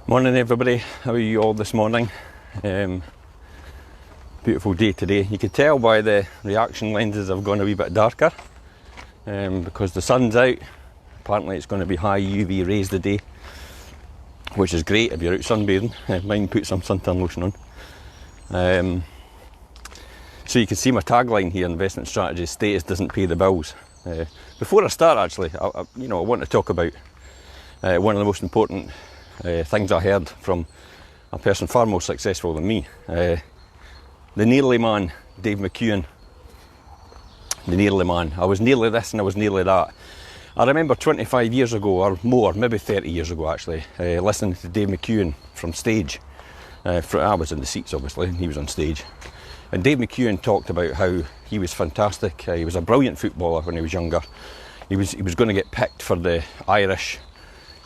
Morning everybody, how are you all this morning? Beautiful day today. You can tell by the reaction lenses have gone a wee bit darker because the sun's out. Apparently it's going to be high UV rays today, which is great if you're out sunbathing. Mine put some suntan lotion on. So you can see my tagline here, investment strategy, status doesn't pay the bills. Before I start actually, I want to talk about one of the most important things I heard from a person far more successful than me. The nearly man, Dave McKeown. The nearly man. I was nearly this and I was nearly that. I remember 25 years ago, or more, maybe 30 years ago actually, listening to Dave McKeown from stage. I was in the seats obviously, and he was on stage. And Dave McKeown talked about how he was fantastic. He was a brilliant footballer when he was younger. He was going to get picked for the Irish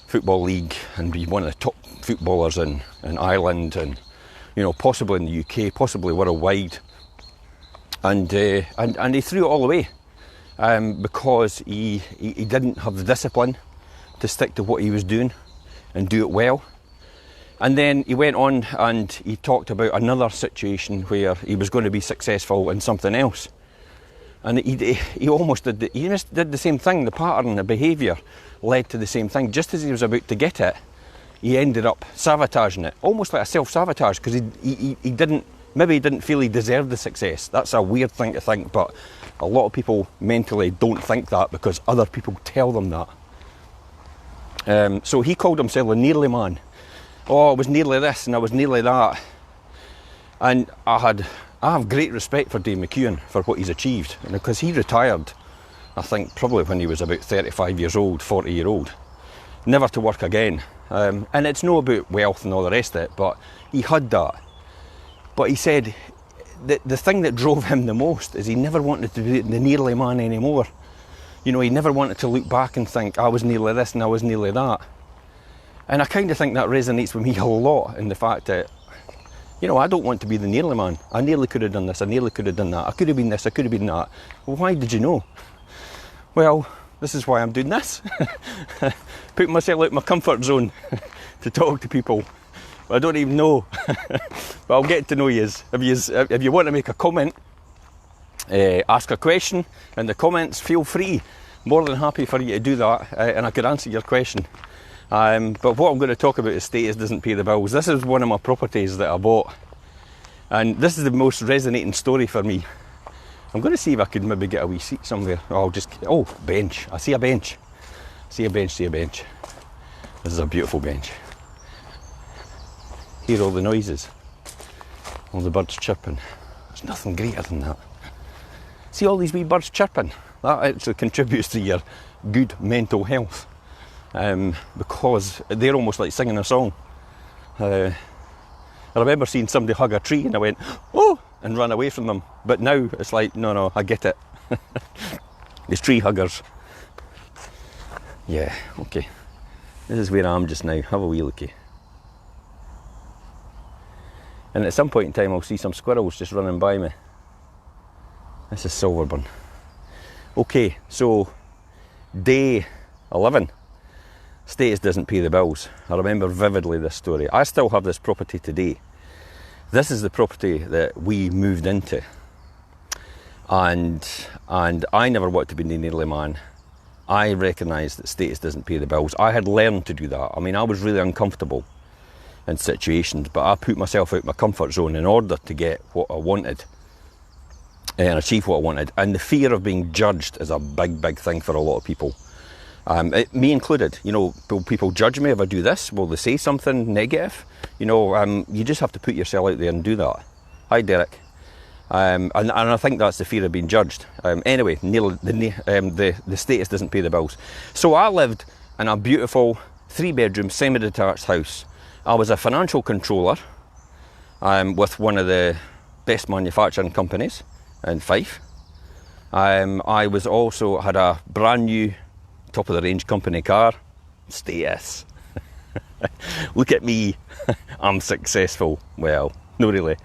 Football League and be one of the top footballers in Ireland and possibly in the UK, possibly worldwide. And he threw it all away because he didn't have the discipline to stick to what he was doing and do it well. And then he went on and he talked about another situation where he was going to be successful in something else. And he almost did the same thing. The pattern, the behaviour led to the same thing. Just as he was about to get it, he ended up sabotaging it, almost like a self-sabotage, because he didn't feel he deserved the success. That's a weird thing to think, but a lot of people mentally don't think that because other people tell them that. So he called himself a nearly man. Oh, I was nearly this and I was nearly that. And I have great respect for Dave McKeown for what he's achieved, because he retired, I think, probably when he was about 35 years old, 40-year-old, never to work again. And it's no about wealth and all the rest of it, but he had that. But he said that the thing that drove him the most is he never wanted to be the nearly man anymore. He never wanted to look back and think, I was nearly this and I was nearly that. And I kind of think that resonates with me a lot, in the fact that I don't want to be the nearly man. I nearly could have done this, I nearly could have done that, I could have been this, I could have been that. Well, why did you know? Well, this is why I'm doing this. Putting myself out of my comfort zone to talk to people I don't even know. But I'll get to know yous. If you want to make a comment, ask a question in the comments, feel free. More than happy for you to do that, and I could answer your question. But what I'm going to talk about is status doesn't pay the bills. This is one of my properties that I bought, and this is the most resonating story for me. I'm going to see if I could maybe get a wee seat somewhere. Bench. I see a bench. See a bench. This is a beautiful bench. Hear all the noises. All the birds chirping. There's nothing greater than that. See all these wee birds chirping? That actually contributes to your good mental health. Because they're almost like singing a song. I remember seeing somebody hug a tree and I went, oh, and ran away from them. But now it's like, no, I get it. There's tree huggers. Yeah, okay. This is where I am just now. Have a wee looky. And at some point in time I'll see some squirrels just running by me. This is Silverburn. Okay, so day 11. Status doesn't pay the bills. I remember vividly this story. I still have this property today. This is the property that we moved into. And I never wanted to be the nearly man. I recognised that status doesn't pay the bills. I had learned to do that. I mean, I was really uncomfortable in situations, but I put myself out of my comfort zone in order to get what I wanted and achieve what I wanted. And the fear of being judged is a big thing for a lot of people. Me included. Will people judge me if I do this? Will they say something negative? You just have to put yourself out there and do that. Hi, Derek. And I think that's the fear of being judged. Anyway, the status doesn't pay the bills. So I lived in a beautiful 3-bedroom semi-detached house. I was a financial controller with one of the best manufacturing companies in Fife. I was also had a brand new top of the range company car. Status. Look at me. I'm successful. Well, no really.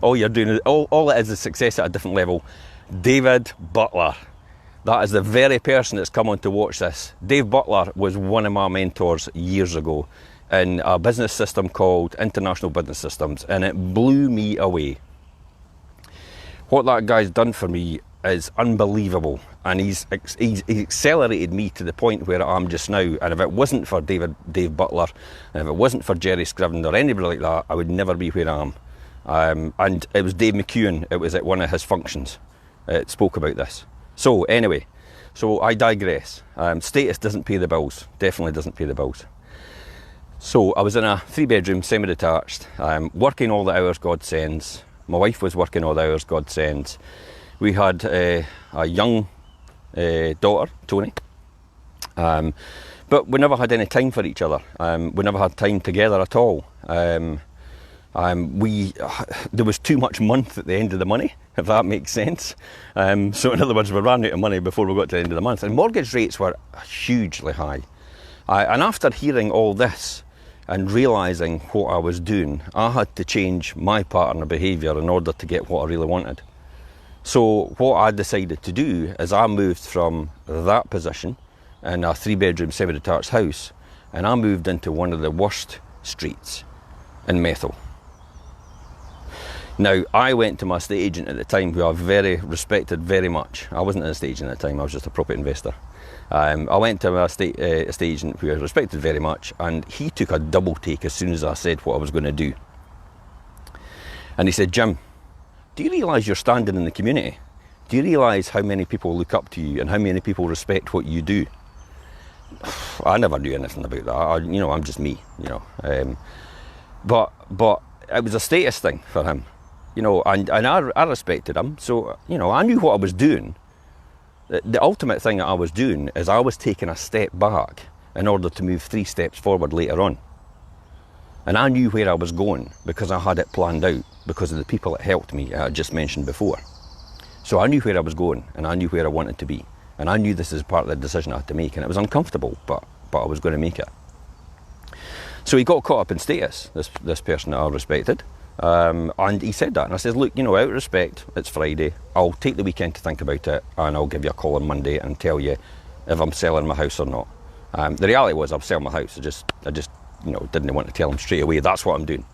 All you're doing is all it is success at a different level. David Butler. That is the very person that's come on to watch this. Dave Butler was one of my mentors years ago in a business system called International Business Systems, and it blew me away. What that guy's done for me is unbelievable, and he's accelerated me to the point where I am just now. And if it wasn't for Dave Butler, and if it wasn't for Jerry Scriven or anybody like that, I would never be where I am. And it was Dave McEwen, it was at one of his functions, it spoke about this. So anyway, so I digress. Status doesn't pay the bills, definitely doesn't pay the bills. So I was in a 3-bedroom, semi-detached, working all the hours God sends. My wife was working all the hours God sends. We had a young daughter, Tony, but we never had any time for each other. We never had time together at all. There was too much month at the end of the money, if that makes sense. So in other words, we ran out of money before we got to the end of the month, and mortgage rates were hugely high. And after hearing all this and realising what I was doing, I had to change my pattern of behaviour in order to get what I really wanted. So what I decided to do is I moved from that position in a 3-bedroom semi-detached house, and I moved into one of the worst streets in Methil. Now, I went to my estate agent at the time, who I very respected very much. I wasn't an estate agent at the time, I was just a property investor. I went to my estate agent, who I respected very much, and he took a double take as soon as I said what I was going to do. And he said, "Jim, do you realise you're standing in the community? Do you realise how many people look up to you and how many people respect what you do?" I never knew anything about that. I'm just me, But it was a status thing for him, and I respected him. So, I knew what I was doing. The ultimate thing that I was doing is I was taking a step back in order to move 3 steps forward later on. And I knew where I was going because I had it planned out, because of the people that helped me, I just mentioned before. So I knew where I was going, and I knew where I wanted to be. And I knew this is part of the decision I had to make, and it was uncomfortable, but I was going to make it. So he got caught up in status, this person that I respected. And he said that, and I said, "Look, out of respect, it's Friday, I'll take the weekend to think about it, and I'll give you a call on Monday and tell you if I'm selling my house or not." The reality was I'll sell my house. I just didn't want to tell him straight away that's what I'm doing.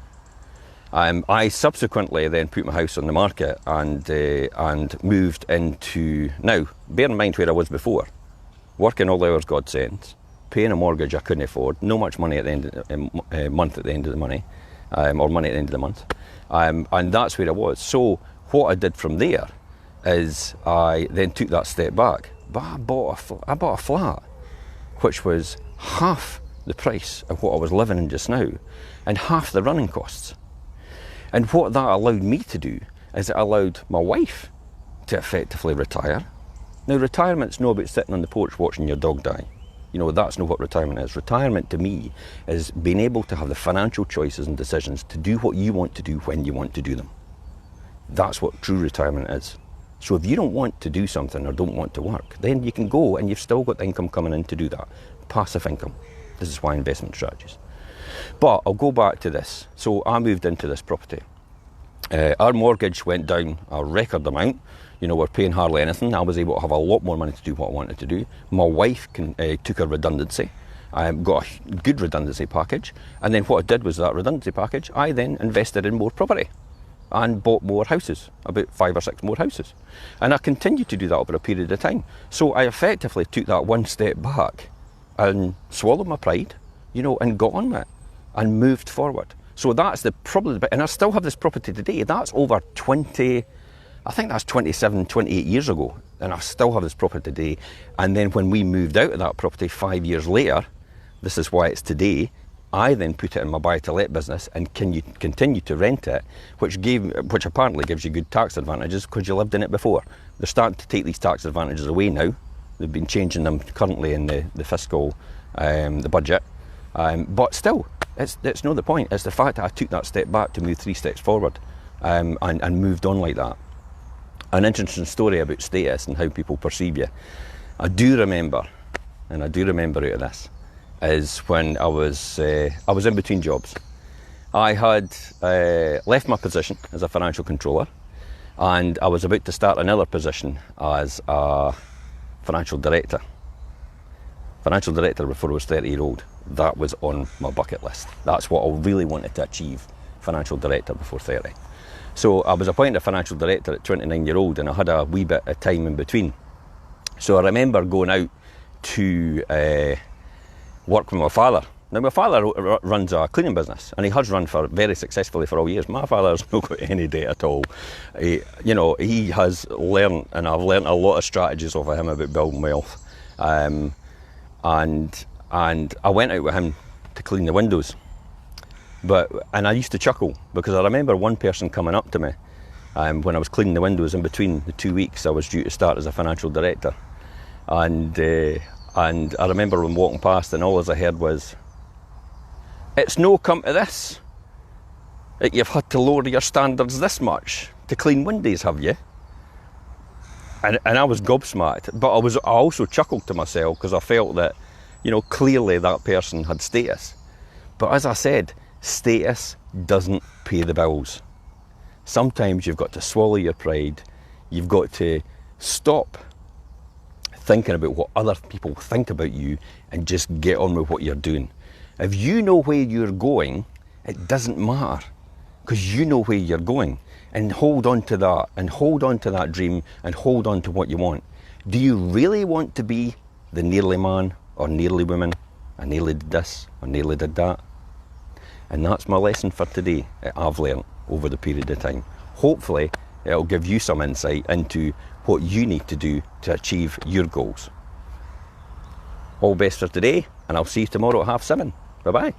I subsequently then put my house on the market and moved into, now bear in mind where I was before, working all the hours God sends, paying a mortgage I couldn't afford, no much money at the end of the month at the end of the money. Or money at the end of the month, and that's where I was. So what I did from there is I then took that step back, but I bought a flat which was half the price of what I was living in just now, and half the running costs. And what that allowed me to do is it allowed my wife to effectively retire. Now, retirement's not about sitting on the porch watching your dog die. That's not what retirement is. Retirement to me is being able to have the financial choices and decisions to do what you want to do when you want to do them. That's what true retirement is. So if you don't want to do something or don't want to work, then you can go and you've still got the income coming in to do that. Passive income. This is why investment strategies. But I'll go back to this. So I moved into this property. Our mortgage went down a record amount. We're paying hardly anything. I was able to have a lot more money to do what I wanted to do. My wife took a redundancy. I got a good redundancy package. And then what I did was that redundancy package, I then invested in more property and bought more houses, about 5 or 6 more houses. And I continued to do that over a period of time. So I effectively took that one step back and swallowed my pride, and got on with it and moved forward. So that's probably the bit, and I still have this property today. That's over 27, 28 years ago, and I still have this property today. And then when we moved out of that property 5 years later, this is why it's today, I then put it in my buy-to-let business and continue to rent it, which apparently gives you good tax advantages because you lived in it before. They're starting to take these tax advantages away now. They've been changing them currently in the fiscal, the budget. But still, it's not the point. It's the fact that I took that step back to move 3 steps forward and moved on like that. An interesting story about status and how people perceive you. I do remember out of this, is when I was in between jobs. I had left my position as a financial controller, and I was about to start another position as a financial director. Financial director before I was 30-year-old. That was on my bucket list. That's what I really wanted to achieve, financial director before 30. So I was appointed a financial director at 29-year-old, and I had a wee bit of time in between. So I remember going out to work with my father. Now, my father runs a cleaning business, and he has run for very successfully for all years. My father's not got any debt at all. He has learned, and I've learned a lot of strategies off of him about building wealth. And I went out with him to clean the windows. And I used to chuckle, because I remember one person coming up to me when I was cleaning the windows in between the 2 weeks I was due to start as a financial director. And I remember him walking past, and all I heard was, "It's no come to this, that you've had to lower your standards this much to clean windows, have you?" And I was gobsmacked, but I also chuckled to myself, because I felt that, clearly that person had status. But as I said, status doesn't pay the bills. Sometimes you've got to swallow your pride. You've got to stop thinking about what other people think about you and just get on with what you're doing. If you know where you're going, it doesn't matter, because you know where you're going. And hold on to that, and hold on to that dream, and hold on to what you want. Do you really want to be the nearly man or nearly woman? I nearly did this, I nearly did that. And that's my lesson for today that I've learned over the period of time. Hopefully it'll give you some insight into what you need to do to achieve your goals. All best for today, and I'll see you tomorrow at 7:30. Bye-bye.